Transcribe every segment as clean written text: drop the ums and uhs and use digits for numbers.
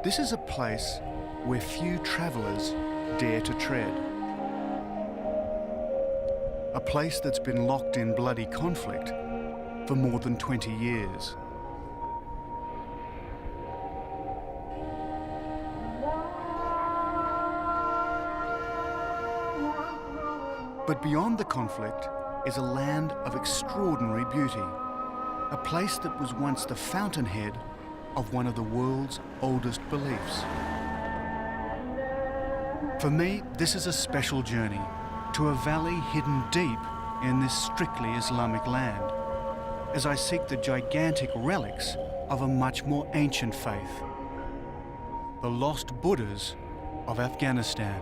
This is a place where few travellers dare to tread. A place that's been locked in bloody conflict for more than 20 years. But beyond the conflict is a land of extraordinary beauty, a place that was once the fountainhead of one of the world's oldest beliefs. For me, this is a special journey to a valley hidden deep in this strictly Islamic land, as I seek the gigantic relics of a much more ancient faith, the lost Buddhas of Afghanistan.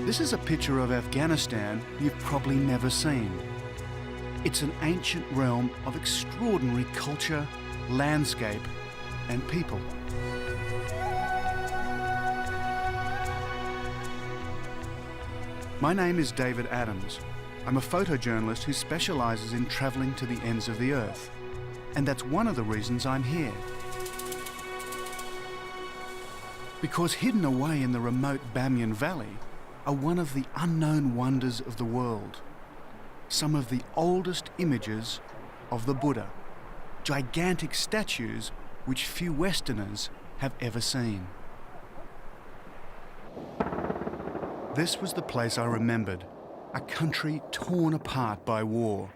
This is a picture of Afghanistan you've probably never seen. It's an ancient realm of extraordinary culture, landscape, and people. My name is David Adams. I'm a photojournalist who specialises in travelling to the ends of the earth. And that's one of the reasons I'm here. Because hidden away in the remote Bamiyan Valley are one of the unknown wonders of the world. Some of the oldest images of the Buddha, gigantic statues which few Westerners have ever seen. This was the place I remembered, a country torn apart by war.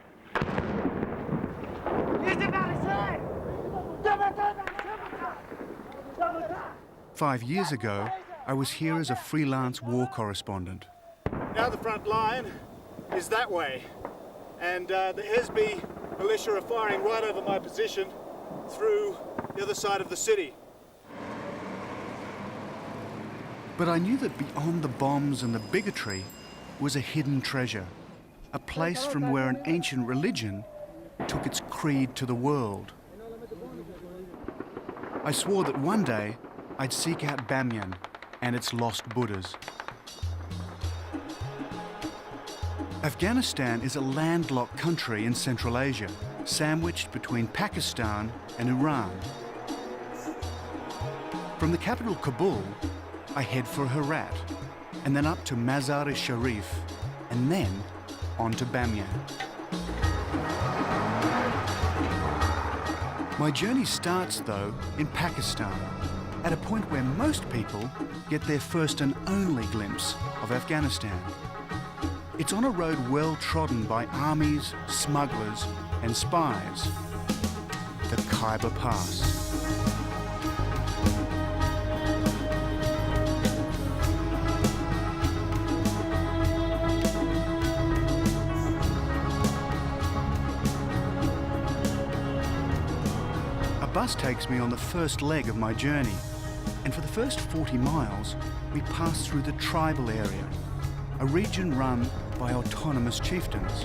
Five years ago, I was here as a freelance war correspondent. Now the front line is that way, and the Hezbollah militia are firing right over my position through the other side of the city. But I knew that beyond the bombs and the bigotry was a hidden treasure, a place from where an ancient religion took its creed to the world. I swore that one day I'd seek out Bamiyan and its lost Buddhas. Afghanistan is a landlocked country in Central Asia, sandwiched between Pakistan and Iran. From the capital Kabul, I head for Herat, and then up to Mazar-e-Sharif, and then on to Bamiyan. My journey starts, though, in Pakistan, at a point where most people get their first and only glimpse of Afghanistan. It's on a road well trodden by armies, smugglers, and spies, the Khyber Pass. A bus takes me on the first leg of my journey, and for the first 40 miles, we pass through the tribal area, a region run by autonomous chieftains.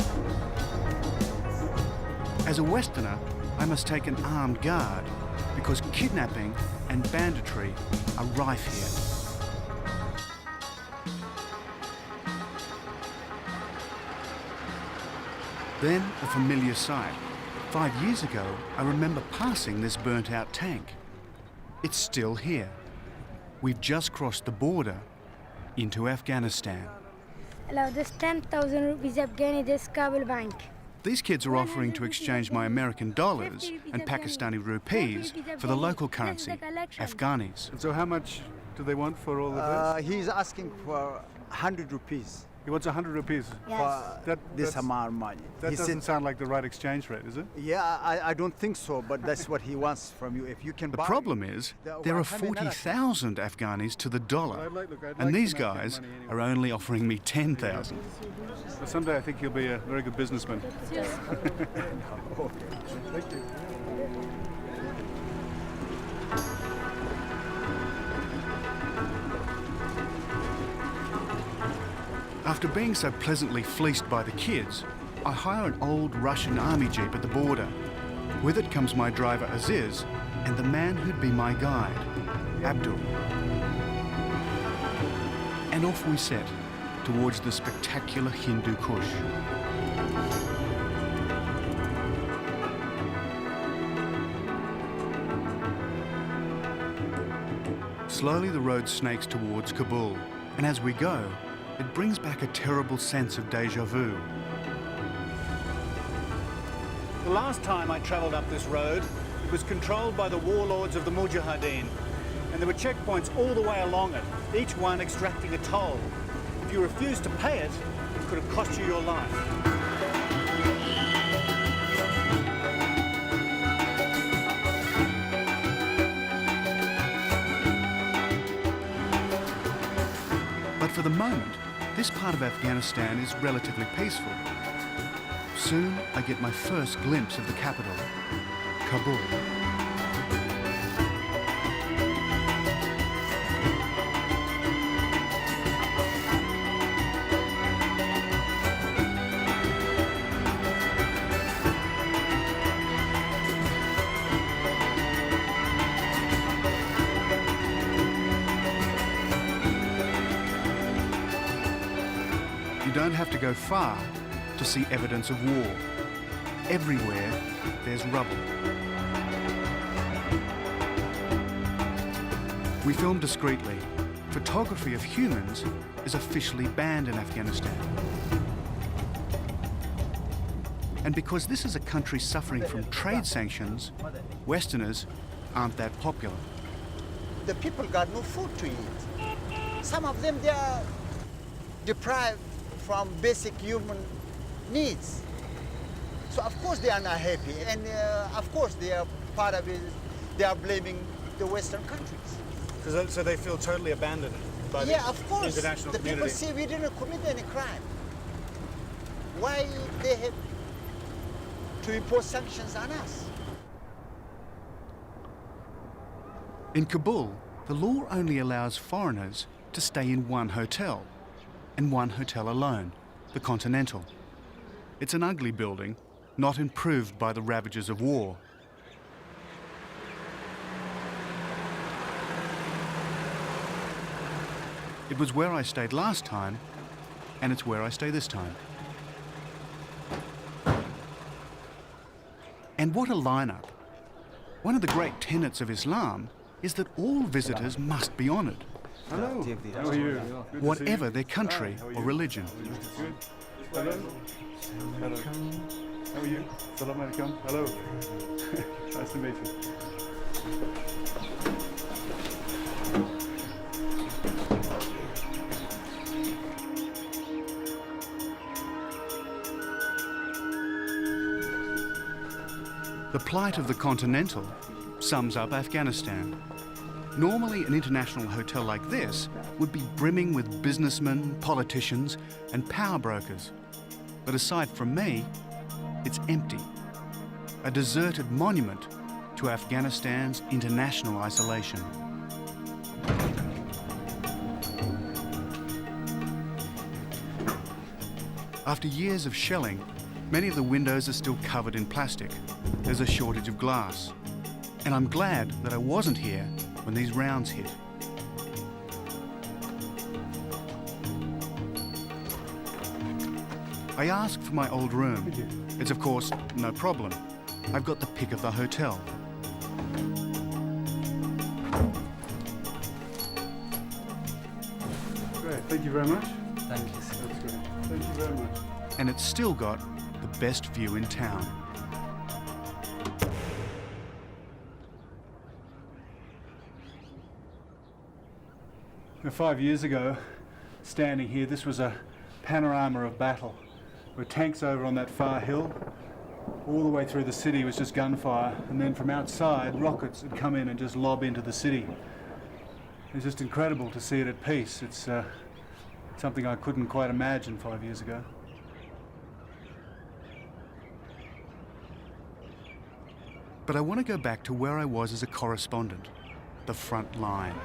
As a Westerner, I must take an armed guard because kidnapping and banditry are rife here. Then a familiar sight. 5 years ago, I remember passing this burnt-out tank. It's still here. We've just crossed the border into Afghanistan. Allow this 10,000 rupees Afghani this Kabul bank. These kids are offering to exchange my American dollars and Pakistani rupees for the local currency, Afghanis. And so how much do they want for all of this? He's asking for 100 rupees He wants 100 rupees. Yes. for this amount of money. That He doesn't said, sound like the right exchange rate, is it? yeah, I don't think so, but that's what he wants from you. If you can The buy. problem is, there are 40,000 Afghanis to the dollar, and these guys are only offering me 10,000. But someday I think he'll be a very good businessman. Thank you. After being so pleasantly fleeced by the kids, I hire an old Russian army jeep at the border. With it comes my driver Aziz and the man who'd be my guide, Abdul. And off we set towards the spectacular Hindu Kush. Slowly the road snakes towards Kabul, and as we go, it brings back a terrible sense of déjà vu. The last time I travelled up this road, it was controlled by the warlords of the Mujahideen, and there were checkpoints all the way along it, each one extracting a toll. If you refused to pay it, it could have cost you your life. But for the moment, this part of Afghanistan is relatively peaceful. Soon, I get my first glimpse of the capital, Kabul. You don't have to go far to see evidence of war. Everywhere, there's rubble. We film discreetly. Photography of humans is officially banned in Afghanistan. And because this is a country suffering from trade sanctions, Westerners aren't that popular. The people got no food to eat. Some of them, they are deprived from basic human needs. So of course they are not happy, and of course they are part of it. They are blaming the Western countries. So they feel totally abandoned by Yeah, the of course. international The community. people say we didn't commit any crime. Why they have to impose sanctions on us? In Kabul, the law only allows foreigners to stay in one hotel, and one hotel alone, the Continental. It's an ugly building, not improved by the ravages of war. It was where I stayed last time, and it's where I stay this time. And what a lineup. One of the great tenets of Islam is that all visitors must be honoured, Hello. How are you? Good to whatever see their country or religion. you. Good. Hello. Hello. How are you? Salam alaikum. Hello. Nice to meet you. The plight of the Continental sums up Afghanistan. Normally, an international hotel like this would be brimming with businessmen, politicians, and power brokers. But aside from me, it's empty. A deserted monument to Afghanistan's international isolation. After years of shelling, many of the windows are still covered in plastic. There's a shortage of glass. And I'm glad that I wasn't here when these rounds hit. I asked for my old room. It's of course no problem. I've got the pick of the hotel. Great. Thank you very much. Thank you, sir. That's great. Thank you very much. And it's still got the best view in town. Now, 5 years ago, standing here. This was a panorama of battle, where tanks over on that far hill, all the way through the city was just gunfire, and then from outside rockets would come in and just lob into the city. It's just incredible to see it at peace. It's something I couldn't quite imagine 5 years ago. But I want to go back to where I was as a correspondent, the front line.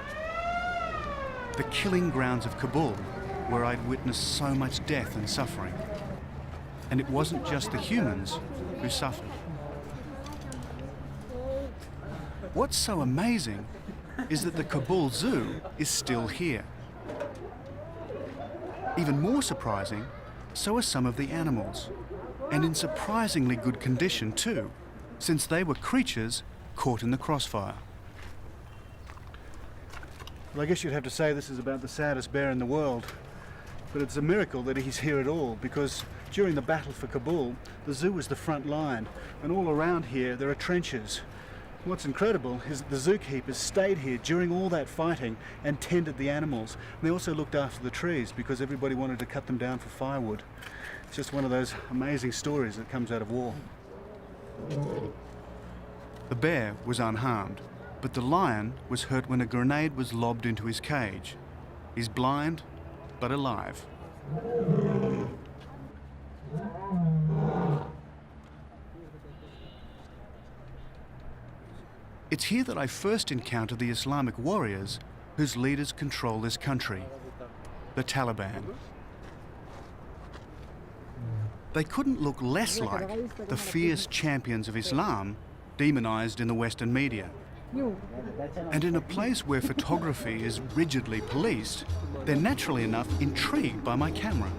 The killing grounds of Kabul, where I'd witnessed so much death and suffering. And it wasn't just the humans who suffered. What's so amazing is that the Kabul Zoo is still here. Even more surprising, so are some of the animals, and in surprisingly good condition too, since they were creatures caught in the crossfire. Well, I guess you'd have to say this is about the saddest bear in the world, but it's a miracle that he's here at all, because during the battle for Kabul, the zoo was the front line, and all around here there are trenches. What's incredible is that the zookeepers stayed here during all that fighting and tended the animals. And they also looked after the trees because everybody wanted to cut them down for firewood. It's just one of those amazing stories that comes out of war. The bear was unharmed, but the lion was hurt when a grenade was lobbed into his cage. He's blind, but alive. It's here that I first encountered the Islamic warriors whose leaders control this country, the Taliban. They couldn't look less like the fierce champions of Islam demonized in the Western media. And in a place where photography is rigidly policed, they're naturally enough intrigued by my camera.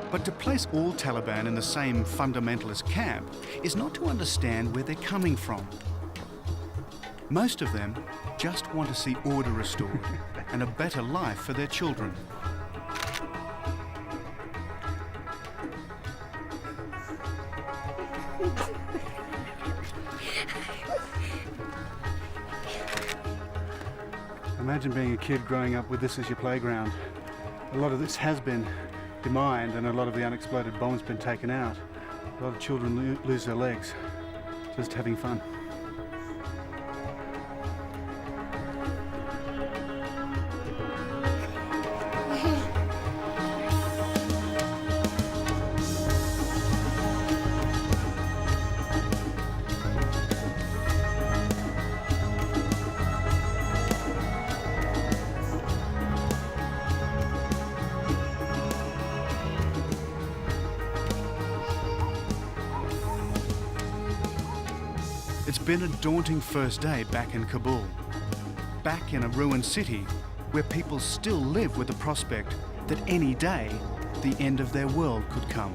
But to place all Taliban in the same fundamentalist camp is not to understand where they're coming from. Most of them just want to see order restored and a better life for their children. Imagine being a kid growing up with this as your playground. A lot of this has been demined and a lot of the unexploded bombs been taken out. A lot of children lose their legs just having fun. It's been a daunting first day back in Kabul, back in a ruined city where people still live with the prospect that any day the end of their world could come.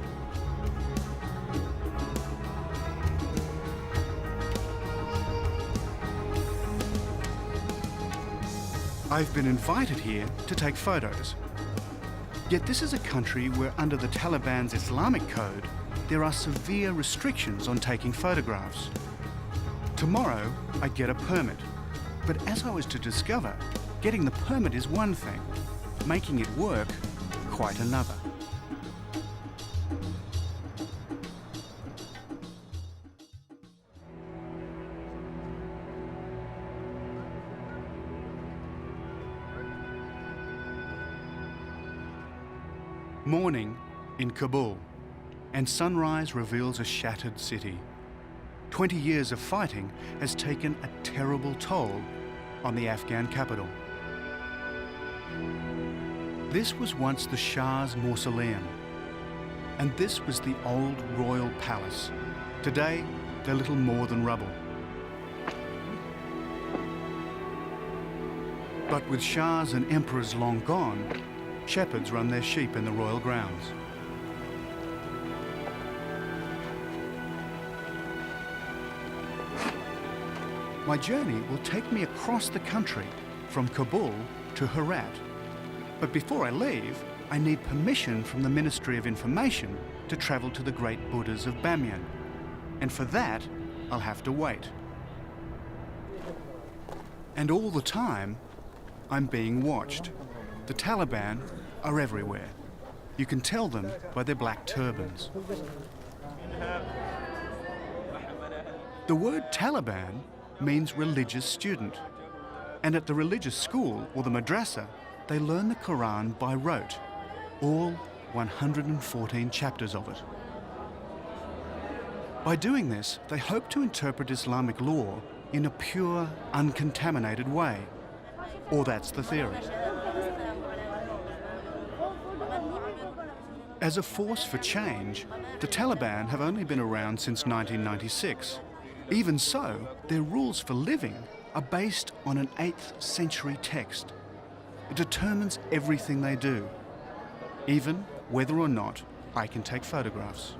I've been invited here to take photos. Yet this is a country where under the Taliban's Islamic code, there are severe restrictions on taking photographs. Tomorrow, I get a permit. But as I was to discover, getting the permit is one thing, making it work, quite another. Morning in Kabul, and sunrise reveals a shattered city. 20 years of fighting has taken a terrible toll on the Afghan capital. This was once the Shah's mausoleum, and this was the old royal palace. Today, they're little more than rubble. But with Shahs and emperors long gone, shepherds run their sheep in the royal grounds. My journey will take me across the country from Kabul to Herat. But before I leave, I need permission from the Ministry of Information to travel to the great Buddhas of Bamiyan. And for that, I'll have to wait. And all the time, I'm being watched. The Taliban are everywhere. You can tell them by their black turbans. The word Taliban means religious student. And at the religious school, or the madrasa, they learn the Quran by rote, all 114 chapters of it. By doing this, they hope to interpret Islamic law in a pure, uncontaminated way. Or that's the theory. As a force for change, the Taliban have only been around since 1996. Even so, their rules for living are based on an 8th century text. It determines everything they do, even whether or not I can take photographs.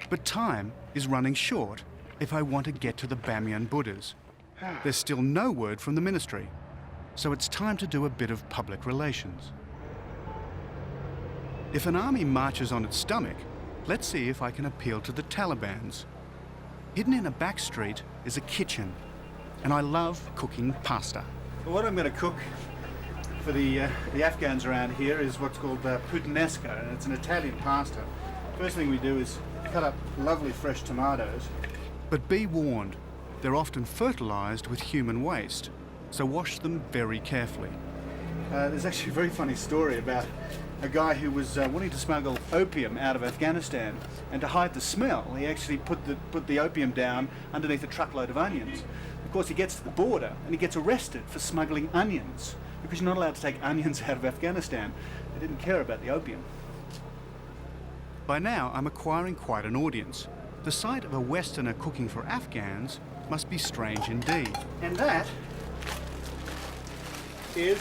But time is running short if I want to get to the Bamiyan Buddhas. There's still no word from the ministry, so it's time to do a bit of public relations. If an army marches on its stomach, let's see if I can appeal to the Talibans. Hidden in a back street is a kitchen, and I love cooking pasta. Well, what I'm going to cook for the Afghans around here is what's called puttanesca, and it's an Italian pasta. First thing we do is cut up lovely fresh tomatoes. But be warned, they're often fertilized with human waste, so wash them very carefully. There's actually a very funny story about a guy who was wanting to smuggle opium out of Afghanistan, and to hide the smell, he actually put the opium down underneath a truckload of onions. Of course, he gets to the border and he gets arrested for smuggling onions, because you're not allowed to take onions out of Afghanistan. They didn't care about the opium. By now, I'm acquiring quite an audience. The sight of a Westerner cooking for Afghans must be strange indeed. And that is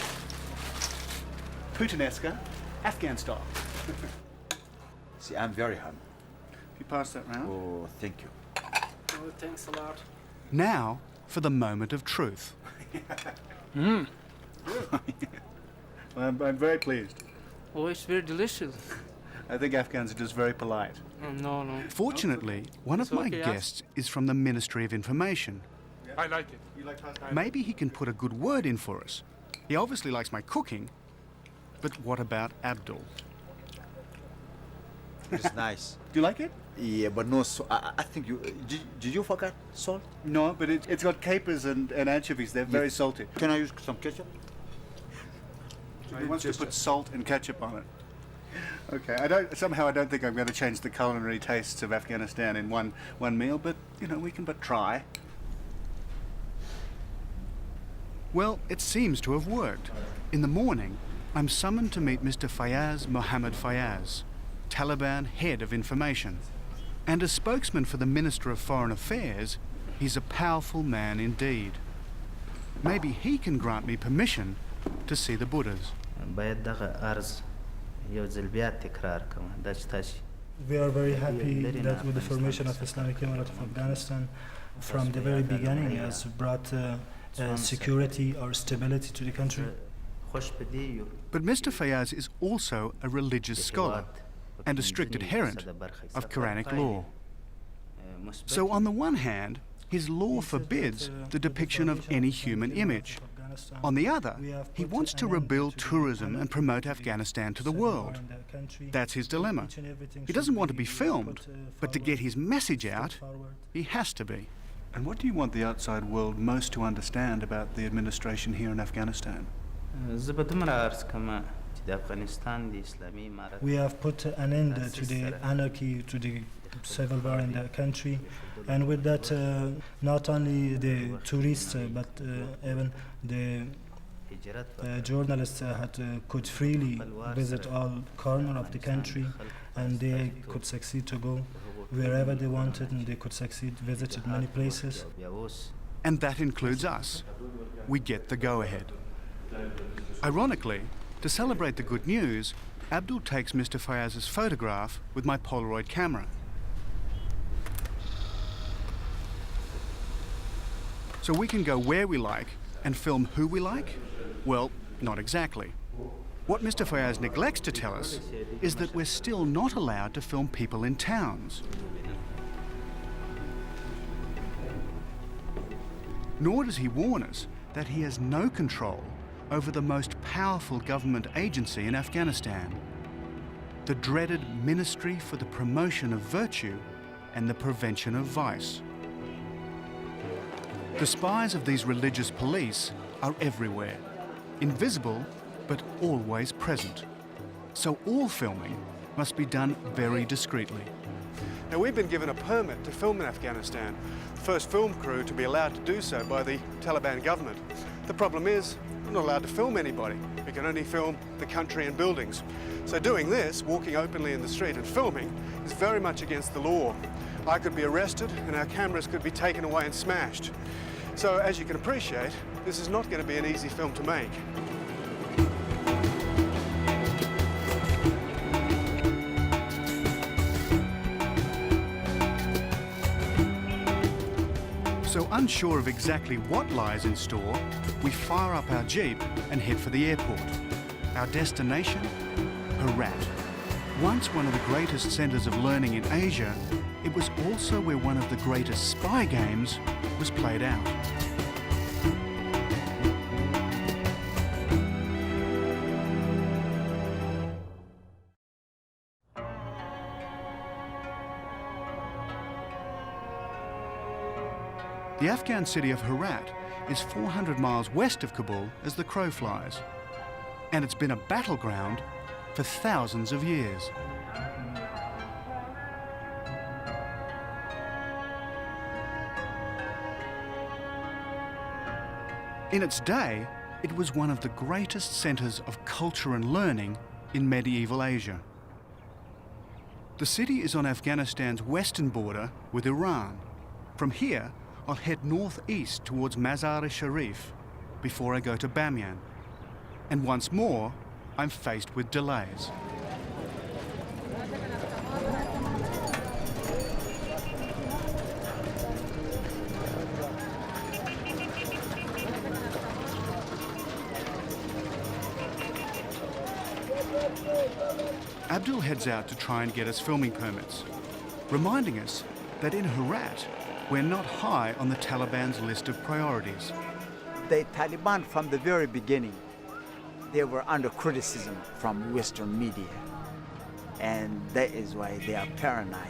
puttanesca, Afghan style. See, I'm very hungry. If you pass that round. Oh, thank you. Oh, thanks a lot. Now for the moment of truth. Well, I'm very pleased. Oh, it's very delicious. I think Afghans are just very polite. No. Fortunately, one of It's my okay, guests is from the Ministry of Information. I like it. You like pasta? Maybe he can put a good word in for us. He obviously likes my cooking, but what about Abdul? It's nice. Do you like it? Yeah, but no, so I think you... Did you forget salt? No, but it's got capers and anchovies. They're very salty. Can I use some ketchup? He wants to put salt and ketchup on it. Okay, I don't think I'm going to change the culinary tastes of Afghanistan in one meal, but we can but try. Well, it seems to have worked. In the morning, I'm summoned to meet Mr. Fayaz Mohammed Fayaz, Taliban head of information. And as spokesman for the Minister of Foreign Affairs, he's a powerful man indeed. Maybe he can grant me permission to see the Buddhas. We are very happy that with the formation of Islamic Emirate of Afghanistan, from the very beginning, has brought security or stability to the country. But Mr. Fayaz is also a religious scholar and a strict adherent of Quranic law. So on the one hand, his law forbids the depiction of any human image. On the other, he wants to rebuild tourism and promote Afghanistan to the world. That's his dilemma. He doesn't want to be filmed, but to get his message out, he has to be. And what do you want the outside world most to understand about the administration here in Afghanistan? We have put an end to the anarchy, to the civil war in the country, and with that, not only the tourists, but even the journalists could freely visit all corners of the country, and they could succeed to go wherever they wanted, and they could succeed visited many places. And that includes us. We get the go-ahead. Ironically, to celebrate the good news, Abdul takes Mr. Fayaz's photograph with my Polaroid camera. So we can go where we like and film who we like? Well, not exactly. What Mr. Fayaz neglects to tell us is that we're still not allowed to film people in towns. Nor does he warn us that he has no control over the most powerful government agency in Afghanistan, the dreaded Ministry for the Promotion of Virtue and the Prevention of Vice. The spies of these religious police are everywhere, invisible but always present. So all filming must be done very discreetly. Now, we've been given a permit to film in Afghanistan, the first film crew to be allowed to do so by the Taliban government. The problem is, we're not allowed to film anybody. We can only film the country and buildings. So doing this, walking openly in the street and filming, is very much against the law. I could be arrested and our cameras could be taken away and smashed. So as you can appreciate, this is not going to be an easy film to make. So unsure of exactly what lies in store, we fire up our Jeep and head for the airport. Our destination? Herat. Once one of the greatest centres of learning in Asia, it was also where one of the greatest spy games was played out. The Afghan city of Herat is 400 miles west of Kabul as the crow flies, and it's been a battleground for thousands of years. In its day, it was one of the greatest centres of culture and learning in medieval Asia. The city is on Afghanistan's western border with Iran. From here, I'll head northeast towards Mazar-e-Sharif before I go to Bamiyan. And once more, I'm faced with delays. Abdul heads out to try and get us filming permits, reminding us that in Herat, we're not high on the Taliban's list of priorities. The Taliban, from the very beginning, they were under criticism from Western media. And that is why they are paranoid.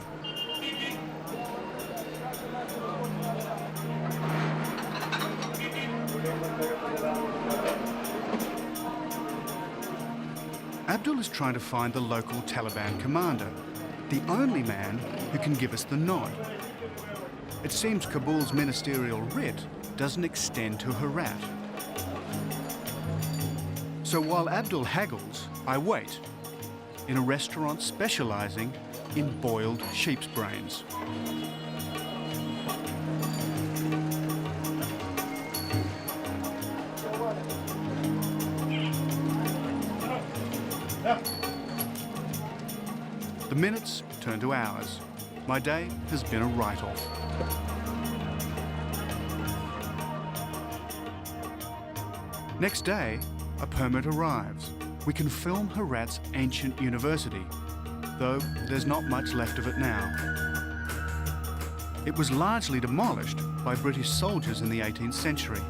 Abdul is trying to find the local Taliban commander, the only man who can give us the nod. It seems Kabul's ministerial writ doesn't extend to Herat. So while Abdul haggles, I wait in a restaurant specialising in boiled sheep's brains. The minutes turn to hours. My day has been a write-off. Next day, a permit arrives. We can film Herat's ancient university, though there's not much left of it now. It was largely demolished by British soldiers in the 18th century.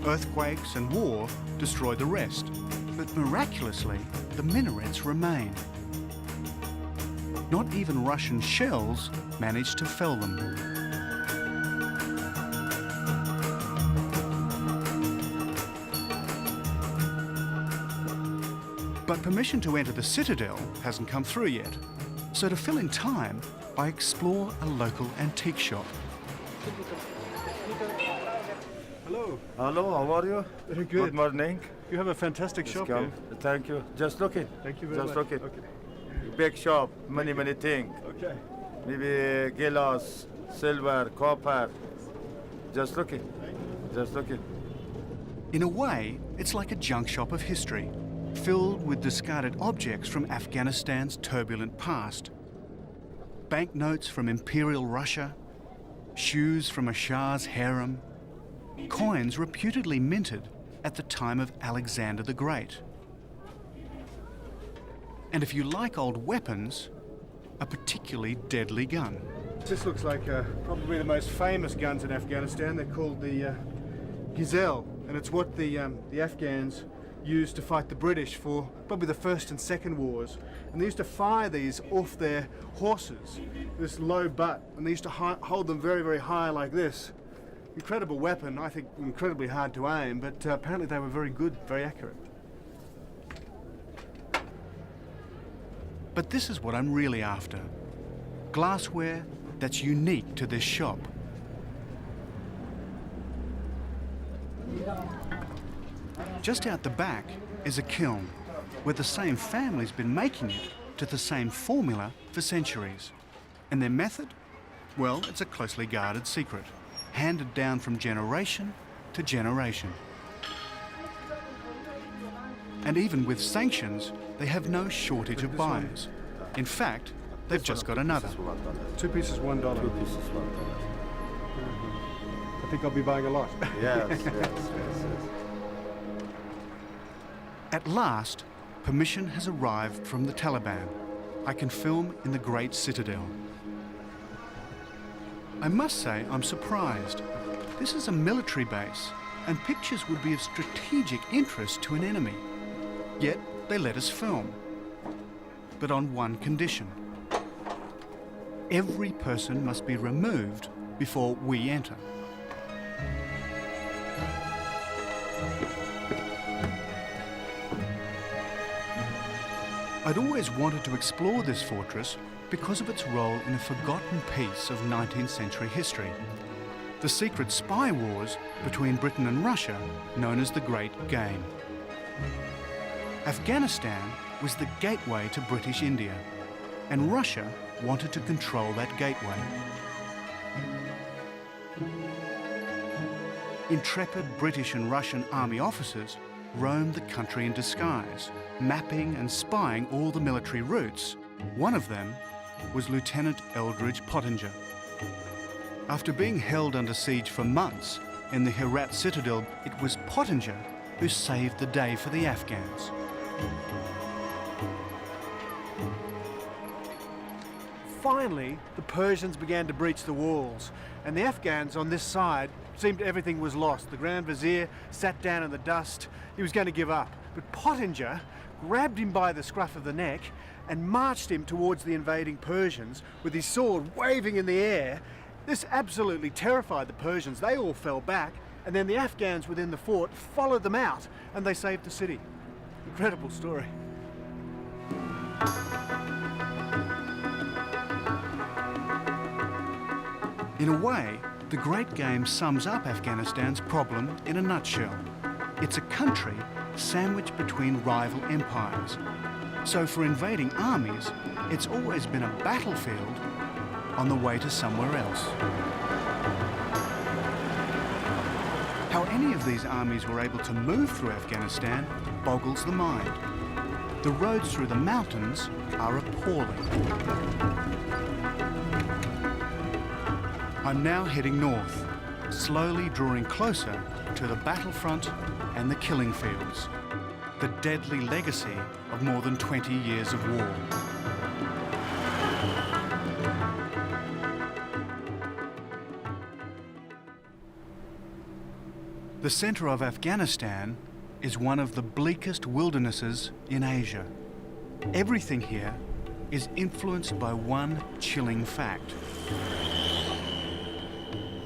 Earthquakes and war destroyed the rest, but miraculously, the minarets remain. Not even Russian shells managed to fell them. But permission to enter the citadel hasn't come through yet. So to fill in time, I explore a local antique shop. Hello. Hello, how are you? Very good. Good morning. You have a fantastic shop here. Thank you. Just look it. Thank you very much. Just look it. Okay. Big shop, many things. Okay. Maybe glass, silver, copper. Just look it. Just look it. In a way, it's like a junk shop of history, filled with discarded objects from Afghanistan's turbulent past. Banknotes from Imperial Russia, shoes from a Shah's harem, coins reputedly minted at the time of Alexander the Great. And if you like old weapons, a particularly deadly gun. This looks like probably the most famous guns in Afghanistan. They're called the Gazelle, and it's what the Afghans used to fight the British for probably the First and Second Wars. And they used to fire these off their horses, this low butt, and they used to hold them very, very high like this. Incredible weapon, I think incredibly hard to aim, but apparently they were very good, very accurate. But this is what I'm really after. Glassware that's unique to this shop. Just out the back is a kiln where the same family's been making it to the same formula for centuries. And their method? Well, it's a closely guarded secret, handed down from generation to generation. And even with sanctions, they have no shortage of buyers. In fact, they've just got another. 2 pieces, $1. 2 pieces, $1. I think I'll be buying a lot. Yes. At last, permission has arrived from the Taliban. I can film in the Great Citadel. I must say I'm surprised. This is a military base, and pictures would be of strategic interest to an enemy. Yet they let us film. But on one condition. Every person must be removed before we enter. I'd always wanted to explore this fortress because of its role in a forgotten piece of 19th century history. The secret spy wars between Britain and Russia, known as the Great Game. Afghanistan was the gateway to British India, and Russia wanted to control that gateway. Intrepid British and Russian army officers roamed the country in disguise, mapping and spying all the military routes. One of them was Lieutenant Eldridge Pottinger. After being held under siege for months in the Herat citadel, it was Pottinger who saved the day for the Afghans. Finally, the Persians began to breach the walls, and the Afghans on this side seemed everything was lost. The Grand Vizier sat down in the dust. He was going to give up. But Pottinger grabbed him by the scruff of the neck and marched him towards the invading Persians with his sword waving in the air. This absolutely terrified the Persians. They all fell back, and then the Afghans within the fort followed them out, and they saved the city. Incredible story. In a way, the Great Game sums up Afghanistan's problem in a nutshell. It's a country sandwiched between rival empires. So for invading armies, it's always been a battlefield on the way to somewhere else. How any of these armies were able to move through Afghanistan boggles the mind. The roads through the mountains are appalling. I'm now heading north, slowly drawing closer to the battlefront and the killing fields, the deadly legacy of more than 20 years of war. The center of Afghanistan is one of the bleakest wildernesses in Asia. Everything here is influenced by one chilling fact.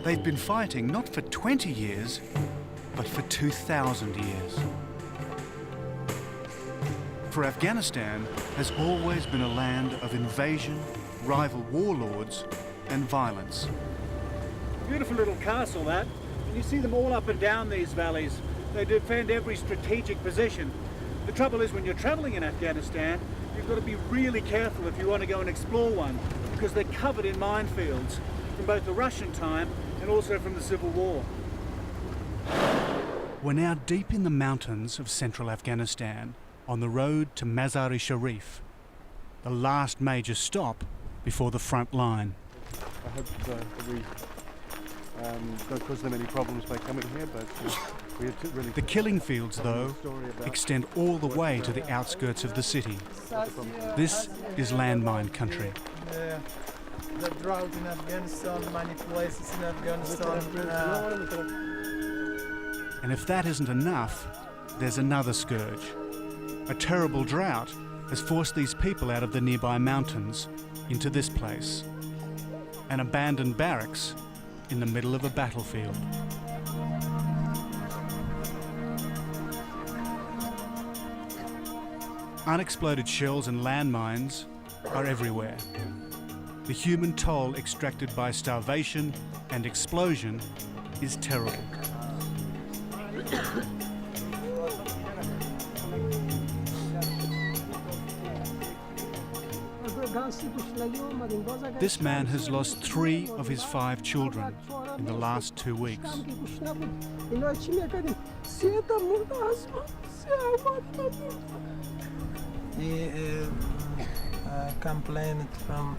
They've been fighting not for 20 years, but for 2,000 years. For Afghanistan has always been a land of invasion, rival warlords, and violence. Beautiful little castle, that. And you see them all up and down these valleys. They defend every strategic position. The trouble is, when you're traveling in Afghanistan, you've got to be really careful if you want to go and explore one, because they're covered in minefields from both the Russian time and also from the Civil War. We're now deep in the mountains of central Afghanistan, on the road to Mazar-e Sharif, the last major stop before the front line. I hope that we don't cause them any problems by coming here, but we had to really... The killing fields, though, extend all the way to the outskirts of the city. This is landmine country. the drought in Afghanistan, many places in Afghanistan. And if that isn't enough, there's another scourge. A terrible drought has forced these people out of the nearby mountains into this place, an abandoned barracks in the middle of a battlefield. Unexploded shells and landmines are everywhere. The human toll extracted by starvation and explosion is terrible. This man has lost 3 of his 5 children in the last 2 weeks. He complained from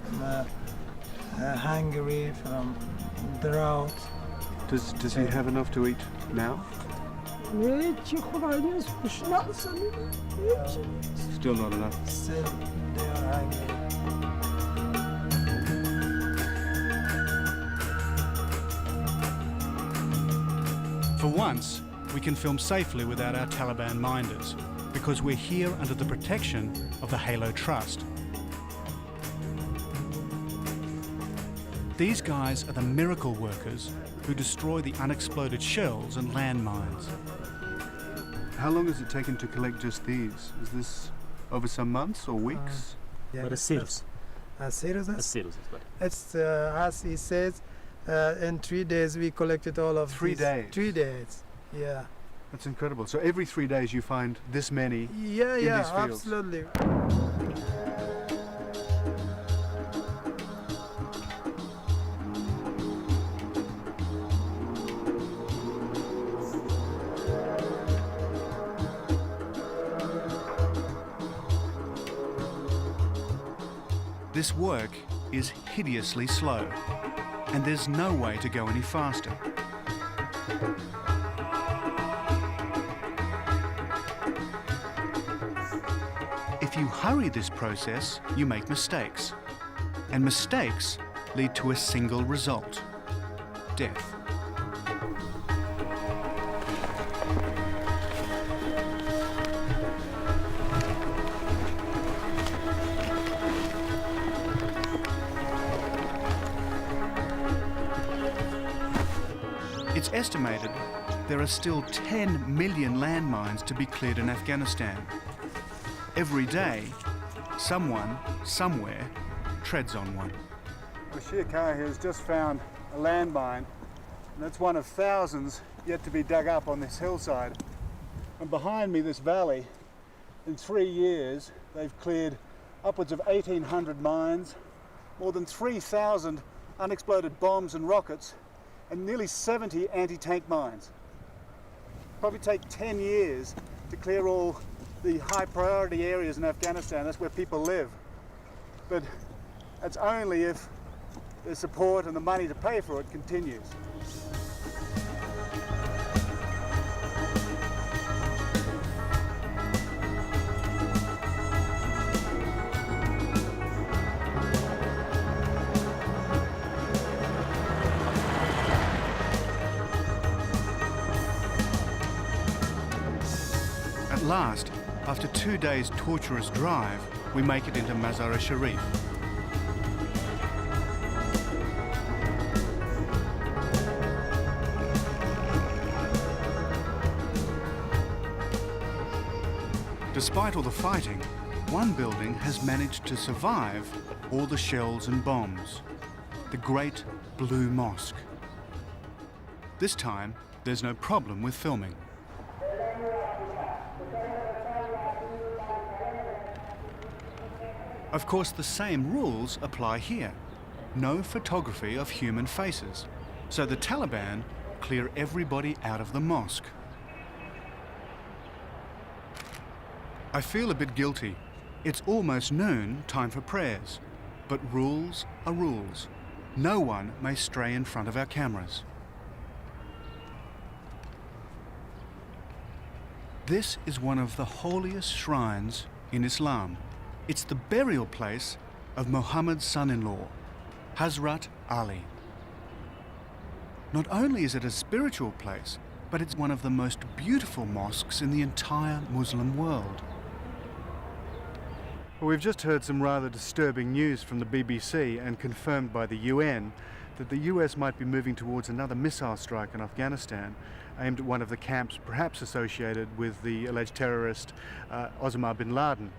Hungary, from drought. Does he have enough to eat now? Still not enough. Still, they are hungry. For once, we can film safely without our Taliban minders, because we're here under the protection of the Halo Trust. These guys are the miracle workers who destroy the unexploded shells and landmines. How long has it taken to collect just these? Is this over some months or weeks? Yeah, But a serious. a serious? A serious is what. It's as he says, in 3 days we collected all of 3 these. days? 3 days, yeah. That's incredible. So every 3 days you find this many Yeah, in yeah, these fields? absolutely. This work is hideously slow, and there's no way to go any faster. If you hurry this process, you make mistakes. And mistakes lead to a single result: death. It's estimated there are still 10 million landmines to be cleared in Afghanistan. Every day, someone, somewhere, treads on one. Bashir Khan here has just found a landmine, and that's one of thousands yet to be dug up on this hillside. And behind me, this valley, in 3 years, they've cleared upwards of 1,800 mines, more than 3,000 unexploded bombs and rockets, and nearly 70 anti-tank mines. Probably take 10 years to clear all the high priority areas in Afghanistan. That's where people live. But that's only if the support and the money to pay for it continues. At last, after 2 days' torturous drive, we make it into Mazar-e-Sharif. Despite all the fighting, one building has managed to survive all the shells and bombs: the Great Blue Mosque. This time, there's no problem with filming. Of course, the same rules apply here. No photography of human faces. So the Taliban clear everybody out of the mosque. I feel a bit guilty. It's almost noon, time for prayers. But rules are rules. No one may stray in front of our cameras. This is one of the holiest shrines in Islam. It's the burial place of Muhammad's son-in-law, Hazrat Ali. Not only is it a spiritual place, but it's one of the most beautiful mosques in the entire Muslim world. Well, we've just heard some rather disturbing news from the BBC and confirmed by the UN that the US might be moving towards another missile strike in Afghanistan aimed at one of the camps perhaps associated with the alleged terrorist Osama bin Laden.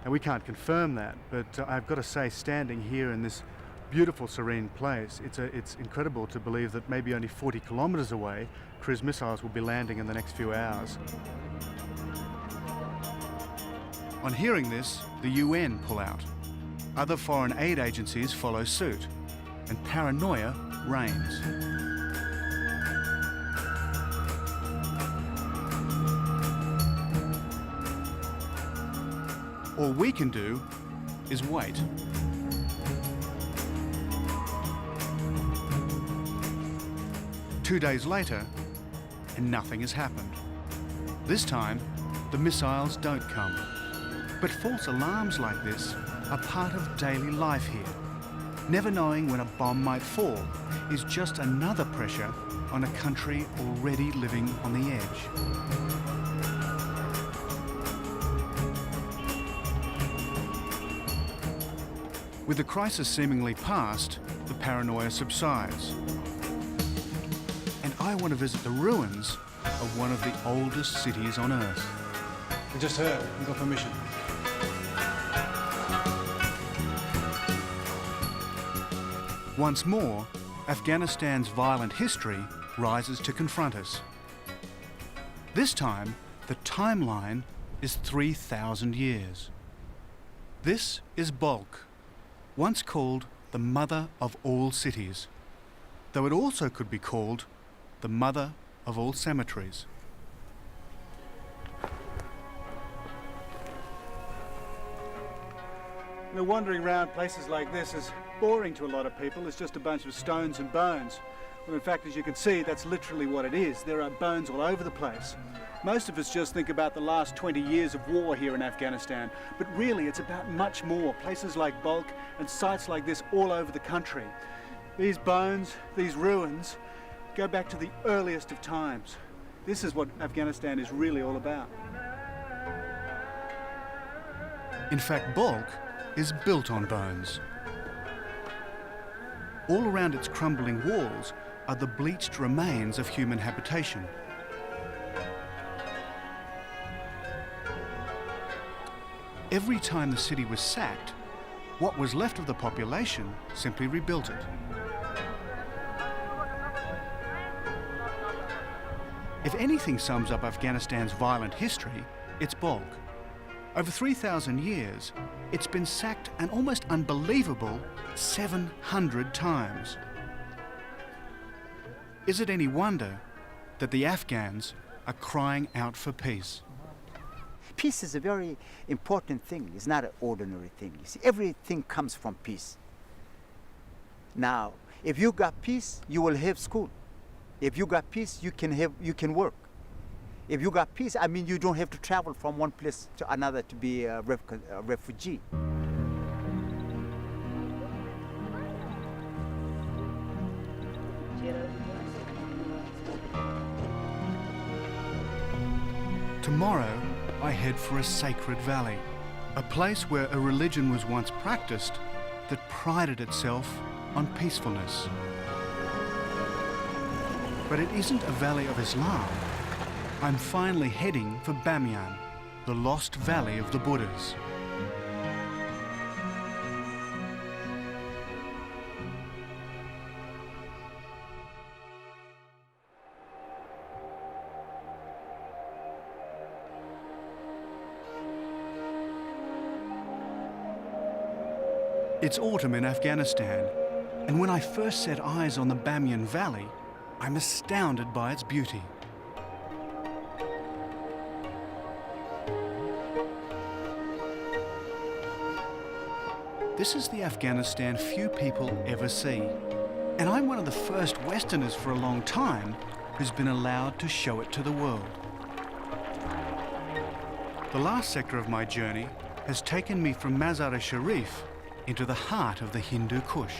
And we can't confirm that, but I've got to say, standing here in this beautiful, serene place, it's incredible to believe that maybe only 40 kilometres away, cruise missiles will be landing in the next few hours. On hearing this, the UN pull out. Other foreign aid agencies follow suit, and paranoia reigns. All we can do is wait. Two days later, and nothing has happened. This time, the missiles don't come. But false alarms like this are part of daily life here. Never knowing when a bomb might fall is just another pressure on a country already living on the edge. With the crisis seemingly past, the paranoia subsides. And I want to visit the ruins of one of the oldest cities on Earth. We just heard, we got permission. Once more, Afghanistan's violent history rises to confront us. This time, the timeline is 3,000 years. This is Balkh, once called the mother of all cities, though it also could be called the mother of all cemeteries. You know, wandering around places like this is boring to a lot of people. It's just a bunch of stones and bones. Well, in fact, as you can see, that's literally what it is. There are bones all over the place. Most of us just think about the last 20 years of war here in Afghanistan, but really it's about much more. Places like Balkh and sites like this all over the country. These bones, these ruins, go back to the earliest of times. This is what Afghanistan is really all about. In fact, Balkh is built on bones. All around its crumbling walls are the bleached remains of human habitation. Every time the city was sacked, what was left of the population simply rebuilt it. If anything sums up Afghanistan's violent history, it's Balkh. Over 3,000 years, it's been sacked an almost unbelievable 700 times. Is it any wonder that the Afghans are crying out for peace? Peace is a very important thing. It's not an ordinary thing. You see, everything comes from peace. Now, if you got peace, you will have school. If you got peace, you can work. If you got peace, I mean, you don't have to travel from one place to another to be a refugee. Tomorrow, I head for a sacred valley, a place where a religion was once practiced that prided itself on peacefulness. But it isn't a valley of Islam. I'm finally heading for Bamiyan, the lost valley of the Buddhas. It's autumn in Afghanistan, and when I first set eyes on the Bamiyan Valley, I'm astounded by its beauty. This is the Afghanistan few people ever see, and I'm one of the first Westerners for a long time who's been allowed to show it to the world. The last sector of my journey has taken me from Mazar-e Sharif into the heart of the Hindu Kush.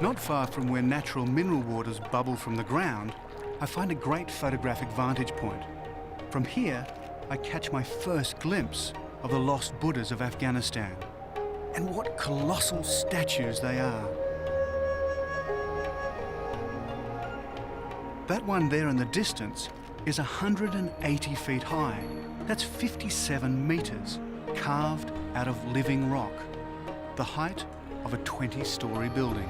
Not far from where natural mineral waters bubble from the ground, I find a great photographic vantage point. From here, I catch my first glimpse of the lost Buddhas of Afghanistan. And what colossal statues they are. That one there in the distance is 180 feet high. That's 57 meters, carved out of living rock, the height of a 20-story building.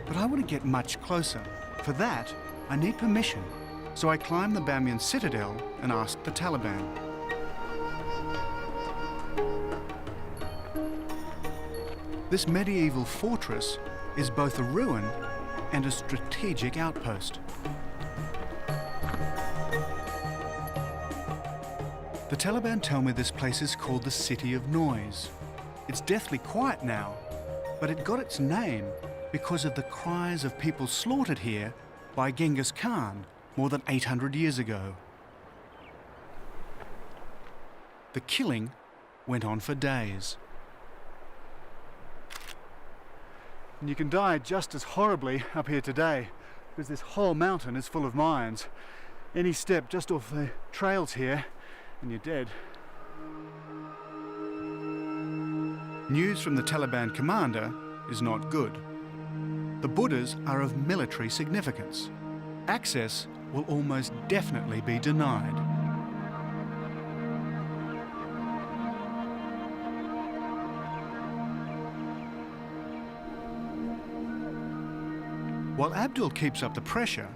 But I want to get much closer. For that, I need permission. So I climb the Bamiyan citadel and ask the Taliban. This medieval fortress is both a ruin and a strategic outpost. The Taliban tell me this place is called the City of Noise. It's deathly quiet now, but it got its name because of the cries of people slaughtered here by Genghis Khan more than 800 years ago. The killing went on for days. And you can die just as horribly up here today, because this whole mountain is full of mines. Any step just off the trails here, and you're dead. News from the Taliban commander is not good. The Buddhas are of military significance. Access will almost definitely be denied. While Abdul keeps up the pressure,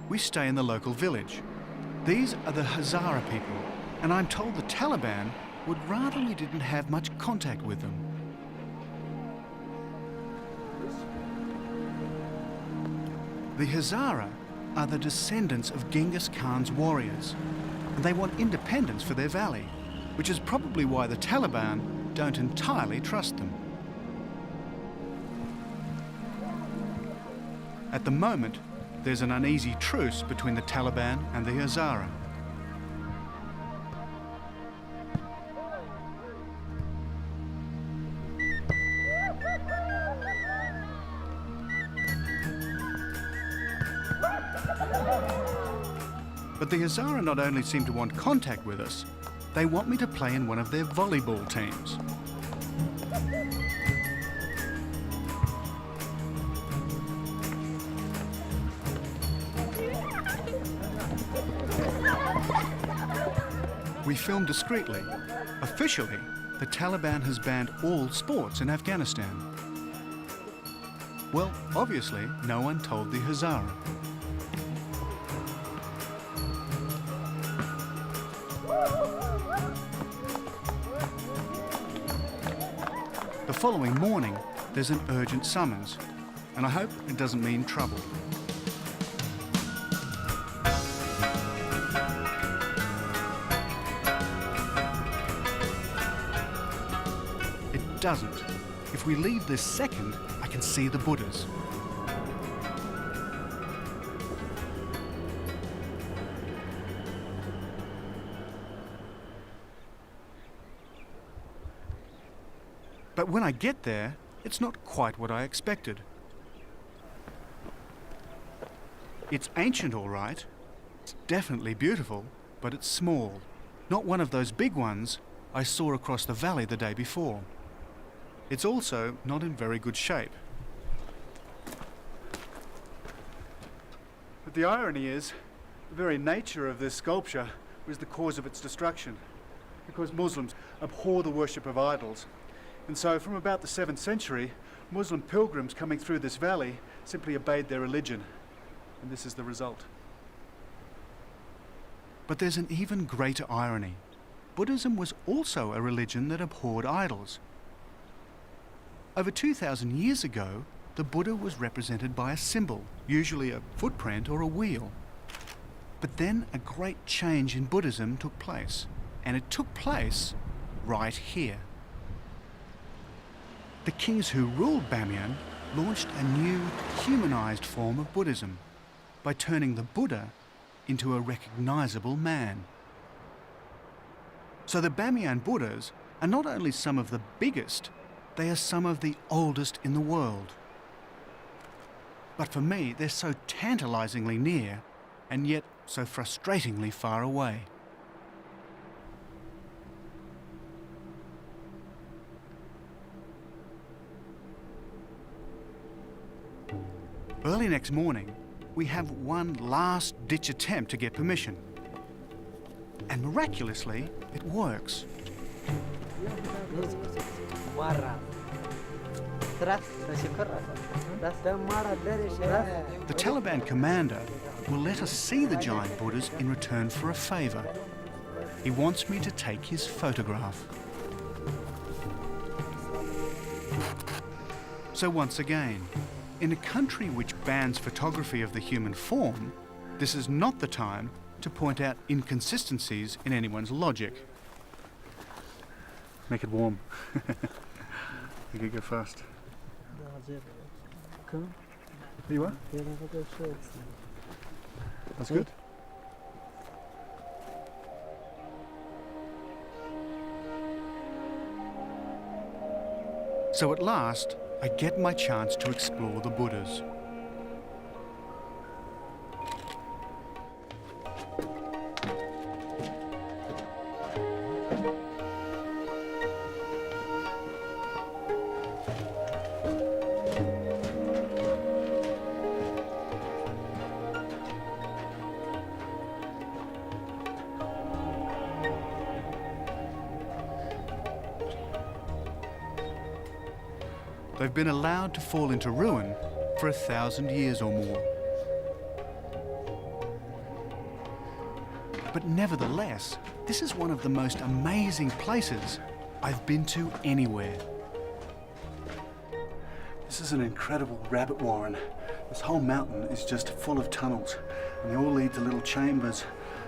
we stay in the local village. These are the Hazara people, and I'm told the Taliban would rather we didn't have much contact with them. The Hazara are the descendants of Genghis Khan's warriors, and they want independence for their valley, which is probably why the Taliban don't entirely trust them. At the moment, there's an uneasy truce between the Taliban and the Hazara. But the Hazara not only seem to want contact with us, they want me to play in one of their volleyball teams. We film discreetly. Officially, the Taliban has banned all sports in Afghanistan. Well, obviously, no one told the Hazara. The following morning, there's an urgent summons, and I hope it doesn't mean trouble. It doesn't. If we leave this second, I can see the Buddhas. But when I get there, it's not quite what I expected. It's ancient, all right. It's definitely beautiful, but it's small. Not one of those big ones I saw across the valley the day before. It's also not in very good shape. But the irony is, the very nature of this sculpture was the cause of its destruction, because Muslims abhor the worship of idols. And so from about the 7th century, Muslim pilgrims coming through this valley simply obeyed their religion. And this is the result. But there's an even greater irony. Buddhism was also a religion that abhorred idols. Over 2,000 years ago, the Buddha was represented by a symbol, usually a footprint or a wheel. But then a great change in Buddhism took place, and it took place right here. The kings who ruled Bamiyan launched a new, humanized form of Buddhism by turning the Buddha into a recognizable man. So the Bamiyan Buddhas are not only some of the biggest, they are some of the oldest in the world. But for me, they're so tantalizingly near and yet so frustratingly far away. Early next morning, we have one last-ditch attempt to get permission. And miraculously, it works. The Taliban commander will let us see the giant Buddhas in return for a favour. He wants me to take his photograph. So once again, in a country which bans photography of the human form, this is not the time to point out inconsistencies in anyone's logic. Make it warm. You can go fast. There you are? That's good. So at last, I get my chance to explore the Buddhas. They've been allowed to fall into ruin for 1,000 years or more. But nevertheless, this is one of the most amazing places I've been to anywhere. This is an incredible rabbit warren. This whole mountain is just full of tunnels, and they all lead to little chambers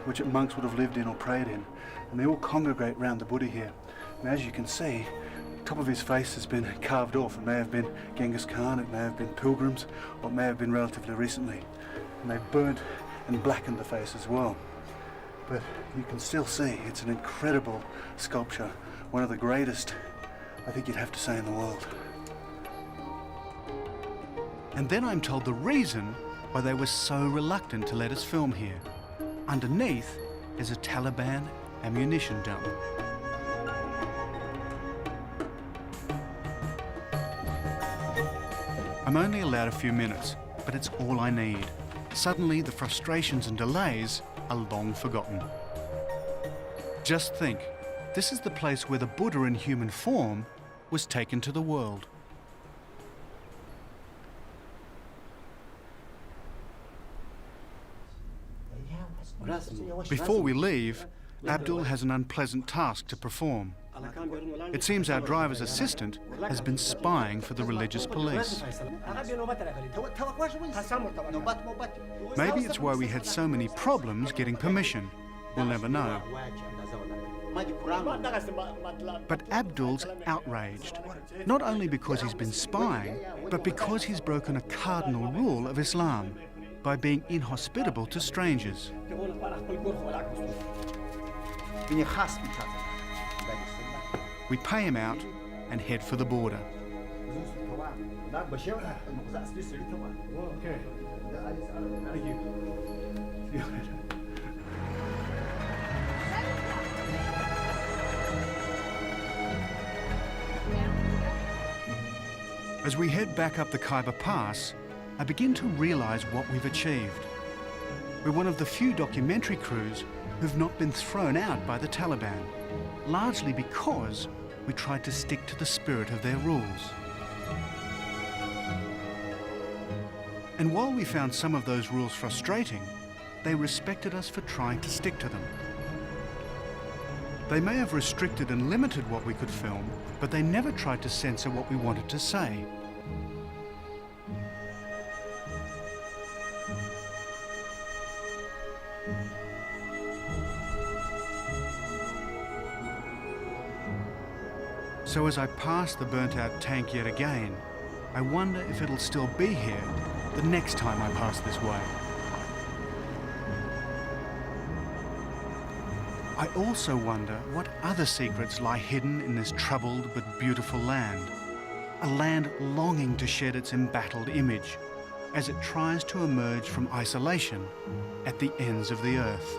which monks would have lived in or prayed in, and they all congregate round the Buddha here. And as you can see, the top of his face has been carved off. It may have been Genghis Khan, it may have been pilgrims, or it may have been relatively recently. And they've burnt and blackened the face as well. But you can still see it's an incredible sculpture, one of the greatest, I think you'd have to say, in the world. And then I'm told the reason why they were so reluctant to let us film here. Underneath is a Taliban ammunition dump. I'm only allowed a few minutes, but it's all I need. Suddenly, the frustrations and delays are long forgotten. Just think, this is the place where the Buddha in human form was taken to the world. Before we leave, Abdul has an unpleasant task to perform. It seems our driver's assistant has been spying for the religious police. Maybe it's why we had so many problems getting permission. We'll never know. But Abdul's outraged, not only because he's been spying, but because he's broken a cardinal rule of Islam by being inhospitable to strangers. We pay him out and head for the border. Okay. Thank you. See you later. As we head back up the Khyber Pass, I begin to realize what we've achieved. We're one of the few documentary crews who've not been thrown out by the Taliban, largely because we tried to stick to the spirit of their rules. And while we found some of those rules frustrating, they respected us for trying to stick to them. They may have restricted and limited what we could film, but they never tried to censor what we wanted to say. So as I pass the burnt-out tank yet again, I wonder if it'll still be here the next time I pass this way. I also wonder what other secrets lie hidden in this troubled but beautiful land. A land longing to shed its embattled image as it tries to emerge from isolation at the ends of the earth.